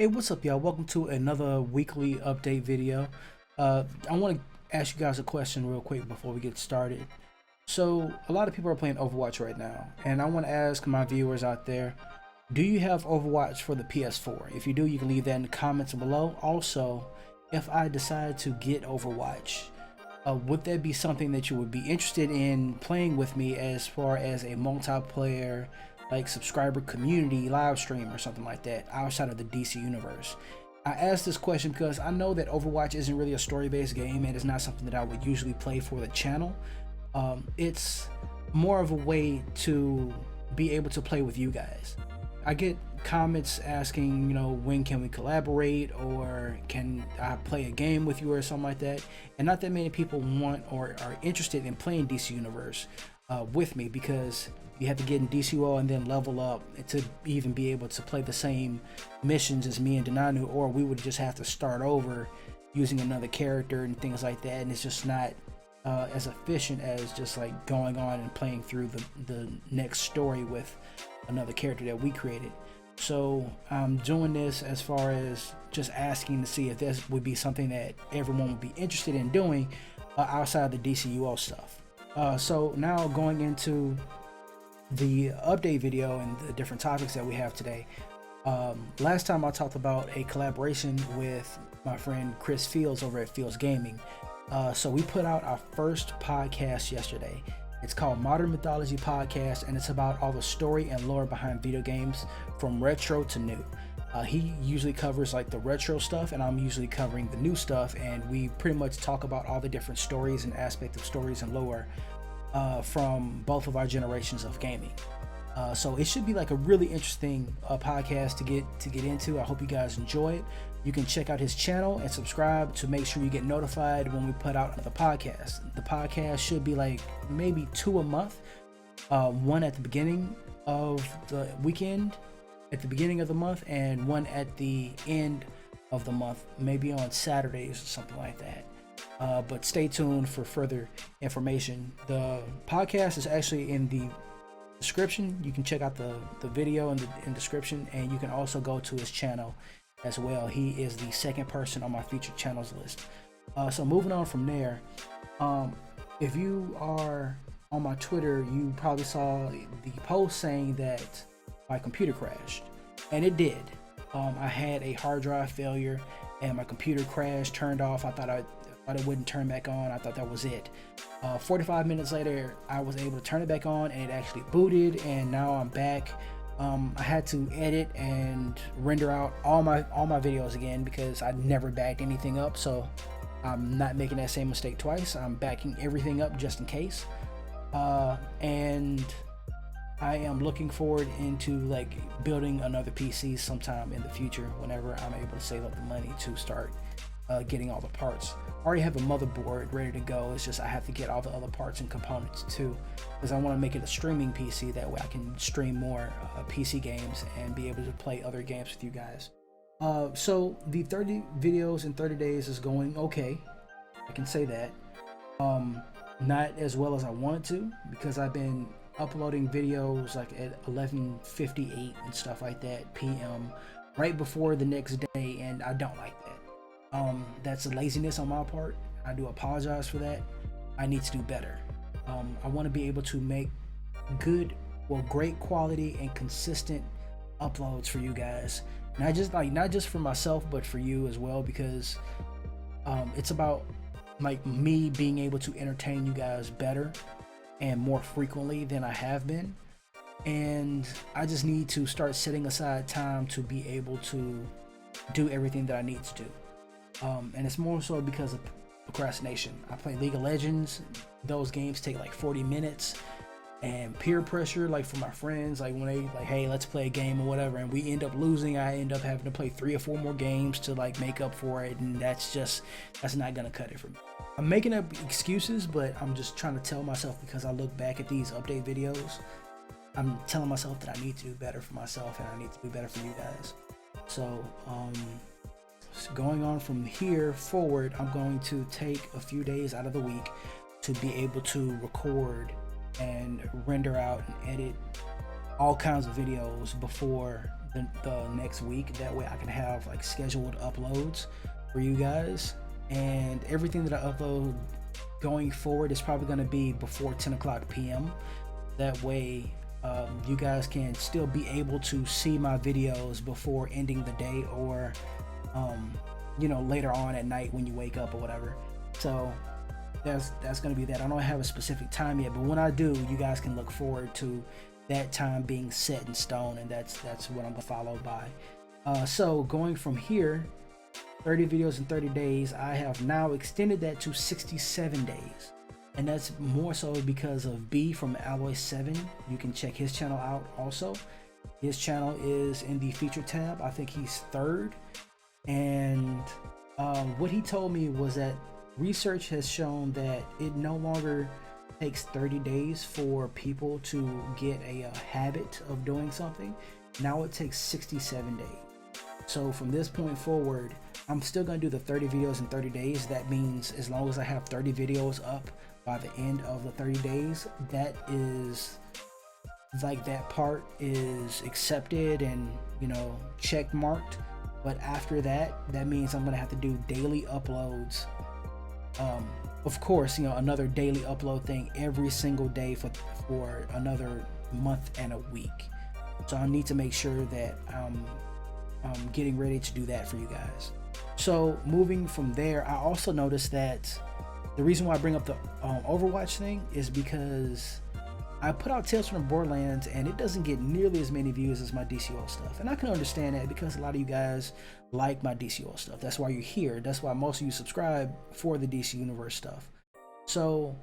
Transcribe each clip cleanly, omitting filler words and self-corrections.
Hey, what's up, y'all? Welcome to another weekly update video. I want to ask you guys a question real quick before we get started. So, a lot of people are playing Overwatch right now, and I want to ask my viewers out there, do you have Overwatch for the PS4? If you do, you can leave that in the comments below. Also, if I decide to get Overwatch, would that be something that you would be interested in playing with me as far as a multiplayer like subscriber community live stream or something like that outside of the DC universe? I asked this question because I know that Overwatch isn't really a story-based game and it's not something that I would usually play for the channel. It's more of a way to be able to play with you guys. I get comments asking, when can we collaborate, or can I play a game with you or something like that, and not that many people want or are interested in playing DC Universe with me, because you have to get in DCUO and then level up to even be able to play the same missions as me and Denanu, or we would just have to start over using another character and things like that, and it's just not as efficient as just like going on and playing through the next story with another character that we created. So I'm doing this as far as just asking to see if this would be something that everyone would be interested in doing outside the DCUO stuff. So now going into the update video and the different topics that we have today. Last time I talked about a collaboration with my friend Chris Fields over at Fields Gaming. So we put out our first podcast yesterday. It's called Modern Mythology Podcast, and it's about all the story and lore behind video games from retro to new. He usually covers like the retro stuff, and I'm usually covering the new stuff, and we pretty much talk about all the different stories and aspects of stories and lore from both of our generations of gaming. So it should be like a really interesting podcast to get into. I hope you guys enjoy it. You can check out his channel and subscribe to make sure you get notified when we put out the podcast. The podcast should be like maybe 2 a month, one at the beginning of the weekend, at the beginning of the month, and one at the end of the month, maybe on Saturdays or something like that. But stay tuned for further information. The podcast is actually in the description. You can check out the video in the description, and you can also go to his channel as well. He is the second person on my featured channels list. So moving on from there, if you are on my Twitter, you probably saw the post saying that my computer crashed, and it did. I had a hard drive failure and my computer crashed, turned off. I thought it wouldn't turn back on. I thought that was it. 45 minutes later, I was able to turn it back on, and it actually booted, and now I'm back. I had to edit and render out all my videos again because I never backed anything up, so I'm not making that same mistake twice. I'm backing everything up just in case. And I am looking forward into like building another PC sometime in the future whenever I'm able to save up the money to start getting all the parts. I already have a motherboard ready to go. It's just I have to get all the other parts and components too, because I want to make it a streaming PC. That way I can stream more PC games and be able to play other games with you guys. So the 30 videos in 30 days is going okay. I can say that. Not as well as I wanted to, because I've been uploading videos like at 11:58 and stuff like that p.m. right before the next day, and I don't like that. That's a laziness on my part. I do apologize for that. I need to do better. I want to be able to make great quality and consistent uploads for you guys. Not just for myself, but for you as well, because it's about like me being able to entertain you guys better and more frequently than I have been. And I just need to start setting aside time to be able to do everything that I need to do. And it's more so because of procrastination. I play League of Legends. Those games take like 40 minutes, and peer pressure, like from my friends, like when they like, hey, let's play a game or whatever, and we end up losing, I end up having to play 3 or 4 more games to like make up for it, and that's not gonna cut it for me. I'm making up excuses, but I'm just trying to tell myself, because I look back at these update videos, I'm telling myself that I need to do better for myself, and I need to do better for you guys. So going on from here forward, I'm going to take a few days out of the week to be able to record and render out and edit all kinds of videos before the next week. That way I can have like scheduled uploads for you guys, and everything that I upload going forward is probably going to be before 10 o'clock p.m. That way you guys can still be able to see my videos before ending the day, or you know, later on at night when you wake up or whatever. So that's going to be that. I don't have a specific time yet, but when I do, you guys can look forward to that time being set in stone, and that's what I'm gonna follow by. So going from here, 30 videos in 30 days, I have now extended that to 67 days, and that's more so because of B from Alloy 7. You can check his channel out also. His channel is in the feature tab. I think he's 3rd, and what he told me was that research has shown that it no longer takes 30 days for people to get a habit of doing something. Now it takes 67 days. So from this point forward, I'm still going to do the 30 videos in 30 days. That means as long as I have 30 videos up by the end of the 30 days, that is like, that part is accepted and, you know, check marked. But after that, that means I'm going to have to do daily uploads. Of course, you know, another daily upload thing every single day for another month and a week. So I need to make sure that I'm getting ready to do that for you guys. So moving from there, I also noticed that the reason why I bring up the Overwatch thing is because I put out Tales from the Borderlands and it doesn't get nearly as many views as my DCO stuff. And I can understand that because a lot of you guys like my DCO stuff. That's why you're here. That's why most of you subscribe for the DC Universe stuff. So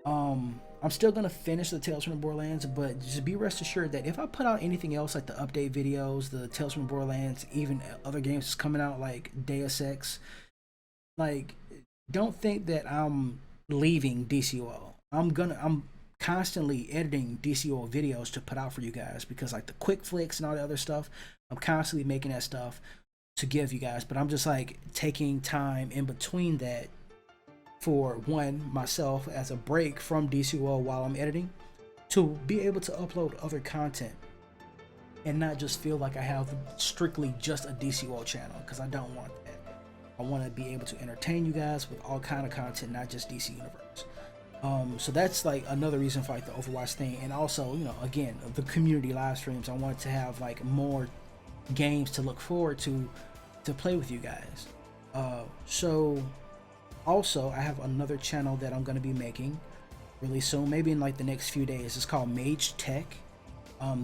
I'm still going to finish the Tales from the Borderlands, but just be rest assured that if I put out anything else like the update videos, the Tales from the Borderlands, even other games that's coming out like Deus Ex, like, don't think that I'm leaving DCO. I'm constantly editing DCO videos to put out for you guys, because like the quick flicks and all the other stuff, I'm constantly making that stuff to give you guys, but I'm just like taking time in between that for one, myself as a break from DCO while I'm editing, to be able to upload other content and not just feel like I have strictly just a DCO channel, because I don't want that. I want to be able to entertain you guys with all kind of content, not just DC Universe. So that's like another reason for like the Overwatch thing. And also, you know, again, the community live streams, I wanted to have like more games to look forward to play with you guys. So also I have another channel that I'm going to be making really soon, maybe in like the next few days. It's called Mage Tech.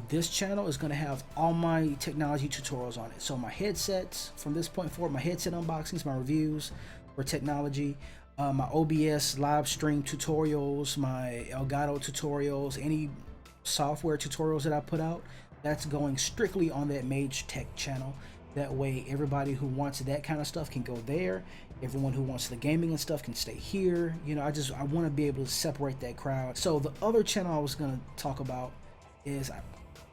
This channel is going to have all my technology tutorials on it. So my headsets, from this point forward, my headset unboxings, my reviews for technology, my OBS live stream tutorials, my Elgato tutorials, any software tutorials that I put out, that's going strictly on that Mage Tech channel. That way everybody who wants that kind of stuff can go there. Everyone who wants the gaming and stuff can stay here. You know, I want to be able to separate that crowd. So the other channel I was going to talk about is, I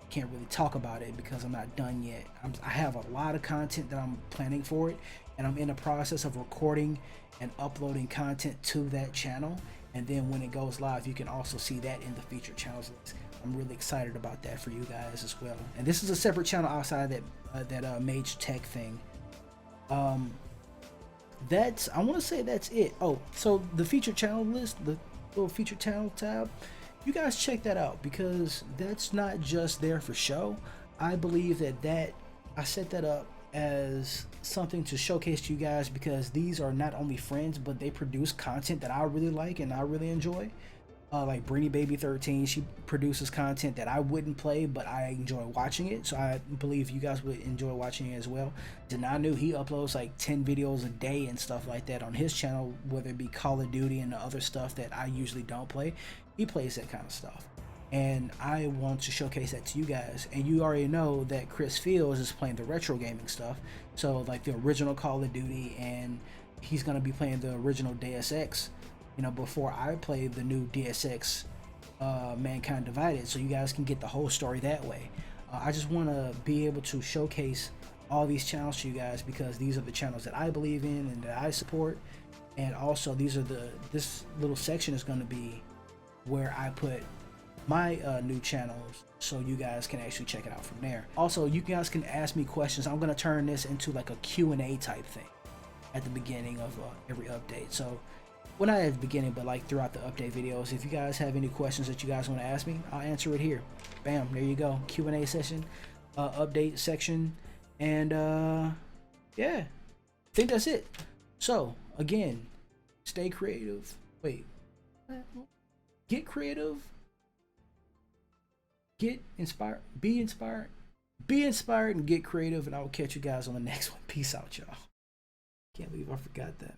can't really talk about it because I'm not done yet. I have a lot of content that I'm planning for it, and I'm in the process of recording and uploading content to that channel. And then when it goes live, you can also see that in the featured channels list. I'm really excited about that for you guys as well. And this is a separate channel outside that Mage Tech thing. I want to say that's it. Oh, so the featured channel list, the little featured channel tab, you guys check that out, because that's not just there for show. I believe that I set that up as something to showcase to you guys, because these are not only friends, but they produce content that I really like and I really enjoy. Like Breedy Baby 13, she produces content that I wouldn't play, but I enjoy watching it, so I believe you guys would enjoy watching it as well. Denanu, he uploads like 10 videos a day and stuff like that on his channel, whether it be Call of Duty and the other stuff that I usually don't play. He plays that kind of stuff, and I want to showcase that to you guys. And you already know that Chris Fields is playing the retro gaming stuff, so like the original Call of Duty, and he's going to be playing the original Deus Ex, you know, before I play the new Deus Ex Mankind Divided, so you guys can get the whole story that way. I just want to be able to showcase all these channels to you guys, because these are the channels that I believe in and that I support. And also this little section is going to be where I put my new channels, so you guys can actually check it out from there. Also, you guys can ask me questions. I'm gonna turn this into like a Q&A type thing at the beginning of every update. So, well, not at the beginning, but like throughout the update videos. If you guys have any questions that you guys want to ask me, I'll answer it here. Bam, there you go. Q&A session, update section, and yeah, I think that's it. So again, stay creative. Wait, get creative, get inspired, be inspired, and get creative. And I will catch you guys on the next one. Peace out, y'all. Can't believe I forgot that.